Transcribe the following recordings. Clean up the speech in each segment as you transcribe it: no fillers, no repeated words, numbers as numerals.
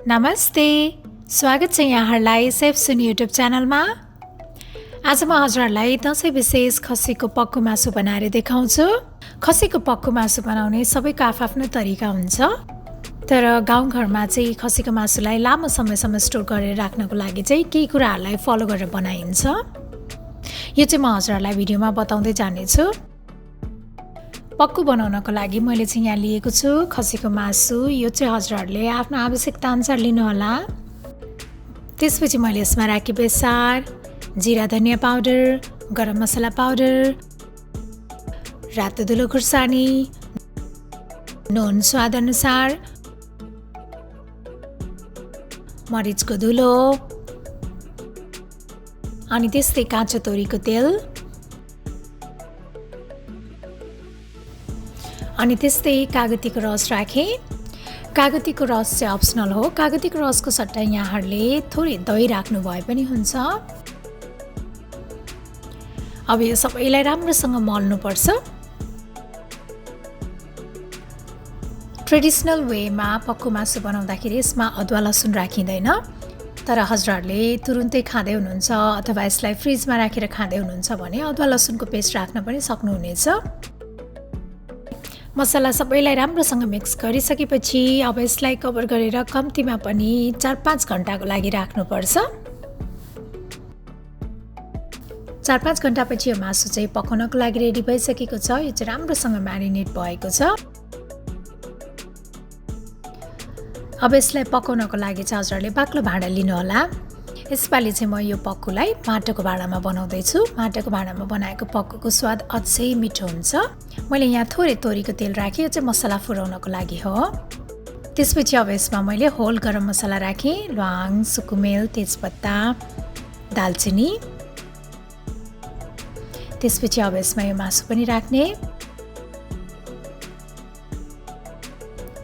नमस्ते, स्वागत छ यहाँहरूलाई सेफ सुनी युट्युब च्यानलमा। आज म हजुरहरूलाई दसैँ विशेष खसीको पक्कु मासु बनाएर देखाउँछु। खसीको पक्कु मासु बनाउने सबैको आफ्नो तरिका हुन्छ, तर गाउँघरमा चाहिँ खसीको मासुलाई लामो समयसम्म स्टोर गरेर राख्नको लागि चाहिँ केही कुराहरूलाई फलो गरेर बनाइन्छ। यो चाहिँ म हजुरहरूलाई भिडियोमा बताउँदै जानेछु। पक्कु बनाउनको लागि मैले चाहिँ यहाँ लिएको छु खसीको मासु। यो चाहिँ हजुरहरूले आफ्नो आवश्यकता अनुसार लिनुहोला। त्यसपछि मैले यसमा राखेँ बेसार, जिरा धनिया पाउडर, गरम मसला पाउडर, रातो धुलो खुर्सानी, नुन स्वाद अनुसार, मरिचको धुलो, अनि त्यस्तै काँचो तोरीको तेल, अनि त्यस्तै कागतीको रस राखेँ। कागतीको रस चाहिँ अप्सनल हो। कागतीको रसको सट्टा यहाँहरूले थोरै दही राख्नु भए पनि हुन्छ। अब यो सबैलाई राम्रोसँग मल्नुपर्छ। ट्रेडिसनल वेमा पक्कु मासु बनाउँदाखेरि यसमा अदुवा लसुन राखिँदैन, तर हजुरहरूले तुरुन्तै खाँदै हुनुहुन्छ अथवा यसलाई फ्रिजमा राखेर खाँदै हुनुहुन्छ भने अदुवा लसुनको पेस्ट राख्न पनि सक्नुहुनेछ। मसला सबैलाई राम्रोसँग मिक्स गरिसकेपछि अब यसलाई कभर गरेर कम्तीमा पनि 4-5 घण्टाको लागि राख्नुपर्छ। 4-5 घण्टापछि यो मासु चाहिँ पकाउनको लागि रेडी भइसकेको छ। यो चाहिँ राम्रोसँग म्यारिनेट भएको छ। अब यसलाई पकाउनको लागि चाहिँ हजुरहरूले बाक्लो भाँडा लिनुहोला। यसपालि चाहिँ म यो पक्कुलाई माटोको भाँडामा बनाउँदैछु। माटोको भाँडामा बनाएको पक्कुको स्वाद अझै मिठो हुन्छ। मैले यहाँ थोरै तोरीको तेल राखेँ, यो चाहिँ मसला फुराउनको लागि हो। त्यसपछि अब यसमा मैले होल गरम मसला राखेँ, ल्वाङ, सुकुमेल, तेजपत्ता, दालचिनी। त्यसपछि अब यसमा यो मासु पनि राख्ने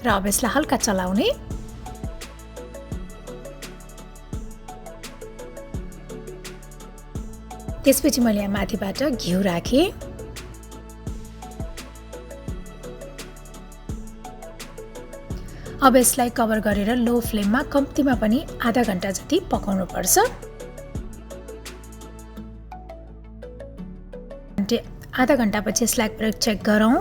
र अब यसलाई हल्का चलाउने। त्यसपछि मैले यहाँ माथिबाट घिउ राखेँ। अब यसलाई कभर गरेर लो फ्लेममा कम्तीमा पनि आधा घण्टा जति पकाउनु पर्छ। आधा घण्टापछि यसलाई एकपटक चेक गरौँ।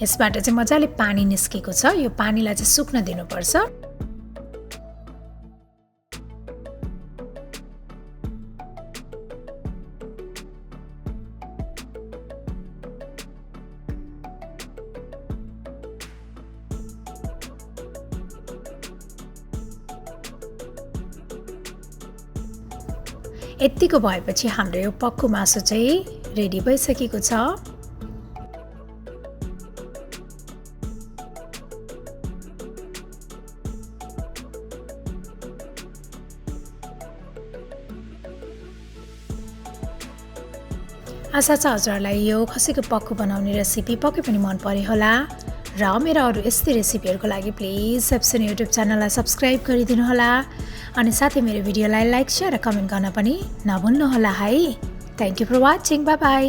यसबाट चाहिँ मजाले पानी निस्केको छ। यो पानीलाई चाहिँ सुक्न दिनुपर्छ। यतिको भएपछि हाम्रो यो पक्कु मासु चाहिँ रेडी भइसकेको छ। आशा छ हजुरहरूलाई यो खसीको पक्कु बनाउने रेसिपी पक्कै पनि मन पर्यो होला र मेरो अरू यस्तै रेसिपीहरूको लागि प्लिज सेफ सुनी युट्युब च्यानललाई सब्सक्राइब गरिदिनु होला अनि साथै मेरो भिडियोलाई लाइक, शेयर र कमेन्ट गर्न पनि नभुल्नुहोला है। Thank you for watching. Bye by.